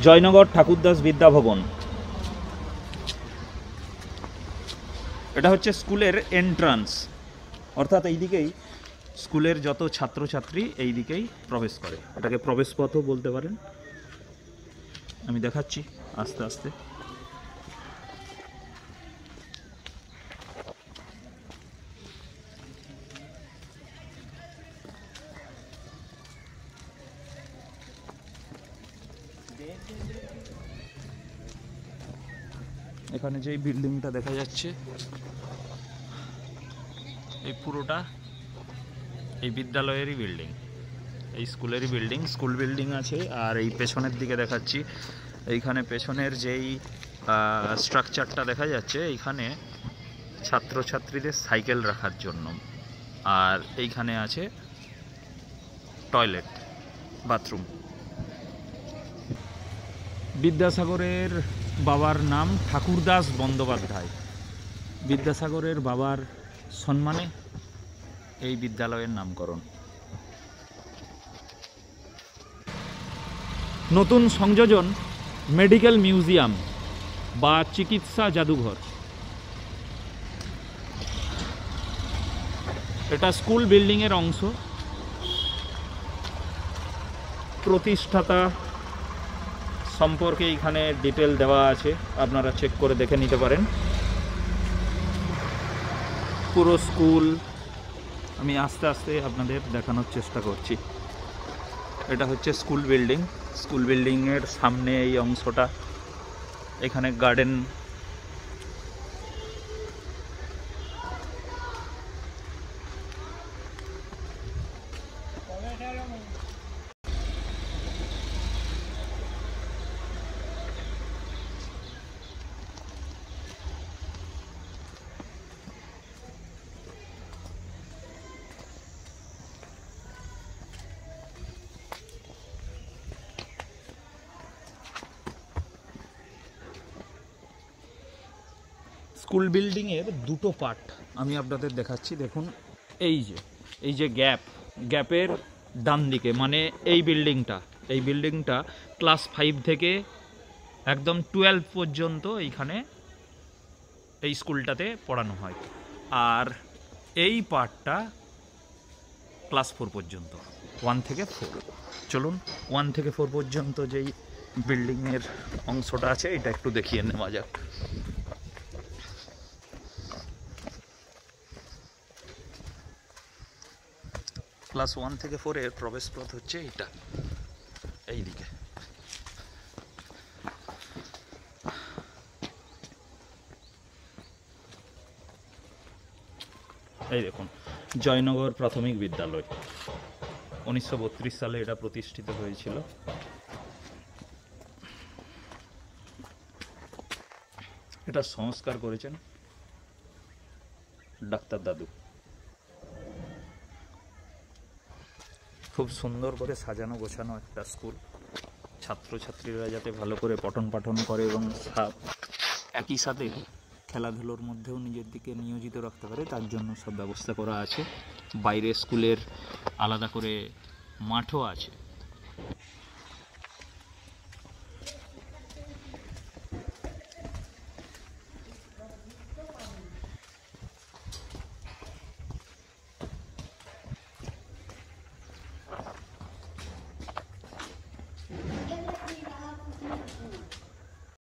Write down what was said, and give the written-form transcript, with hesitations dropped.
জয়নগর ঠাকুরদাস বিদ্যাভবন। এটা হচ্ছে স্কুলের এন্ট্রান্স, অর্থাৎ এই দিকেই স্কুলের যত ছাত্রছাত্রী এই দিকেই প্রবেশ করে। এটাকে প্রবেশপথও বলতে পারেন। আমি দেখাচ্ছি আস্তে আস্তে। এখানে যে বিল্ডিংটা দেখা যাচ্ছে, এই পুরোটা এই বিদ্যালয়েরই বিল্ডিং, এই স্কুলেরই বিল্ডিং। স্কুল বিল্ডিং আছে। আর এই পেছনের দিকে দেখাচ্ছি, এইখানে পেছনের যেই স্ট্রাকচারটা দেখা যাচ্ছে, এইখানে ছাত্রছাত্রীদের সাইকেল রাখার জন্য। আর এইখানে আছে টয়লেট, বাথরুম। বিদ্যাসাগরের বাবার নাম ঠাকুরদাস বন্দ্যোপাধ্যায়। বিদ্যাসাগরের বাবার সম্মানে এই বিদ্যালয়ের নামকরণ। নতুন সংযোজন মেডিকেল মিউজিয়াম বা চিকিৎসা জাদুঘর। এটা স্কুল বিল্ডিংয়ের অংশ। প্রতিষ্ঠাতা সম্পর্কে এখানে ডিটেল দেওয়া আছে, আপনারা চেক করে দেখে নিতে পারেন। পুরো স্কুল আমি আস্তে আস্তে আপনাদের দেখানোর চেষ্টা করছি। এটা হচ্ছে স্কুল বিল্ডিং। স্কুল বিল্ডিংয়ের সামনে এই অংশটা, এখানে গার্ডেন। স্কুল বিল্ডিংয়ের দুটো পার্ট আমি আপনাদের দেখাচ্ছি। দেখুন, এই যে গ্যাপের ডান দিকে, মানে এই বিল্ডিংটা ক্লাস 5 থেকে একদম 12 পর্যন্ত এইখানে এই স্কুলটাতে পড়ানো হয়। আর এই পার্টটা ক্লাস 4 পর্যন্ত, 1 থেকে 4। চলুন 1 থেকে 4 পর্যন্ত যেই বিল্ডিংয়ের অংশটা আছে এটা একটু দেখিয়ে নেওয়া যাক। ক্লাস 1 থেকে 4 এর প্রবেশ পথ হচ্ছে এটা, এই দিকে। এই দেখুন, জয়নগর প্রাথমিক বিদ্যালয়। 1932 সালে এটা প্রতিষ্ঠিত হয়েছিল। এটা সংস্কার করেছেন ডাক্তার দাদু। খুব সুন্দর করে সাজানো গোছানো একটা স্কুল। ছাত্রছাত্রীরা যাতে ভালো করে পঠন পাঠন করে এবং একই সাথে খেলাধুলোর মধ্যেও নিজের দিকে নিয়োজিত রাখতে পারে, তার জন্য সব ব্যবস্থা করা আছে। বাইরে স্কুলের আলাদা করে মাঠও আছে।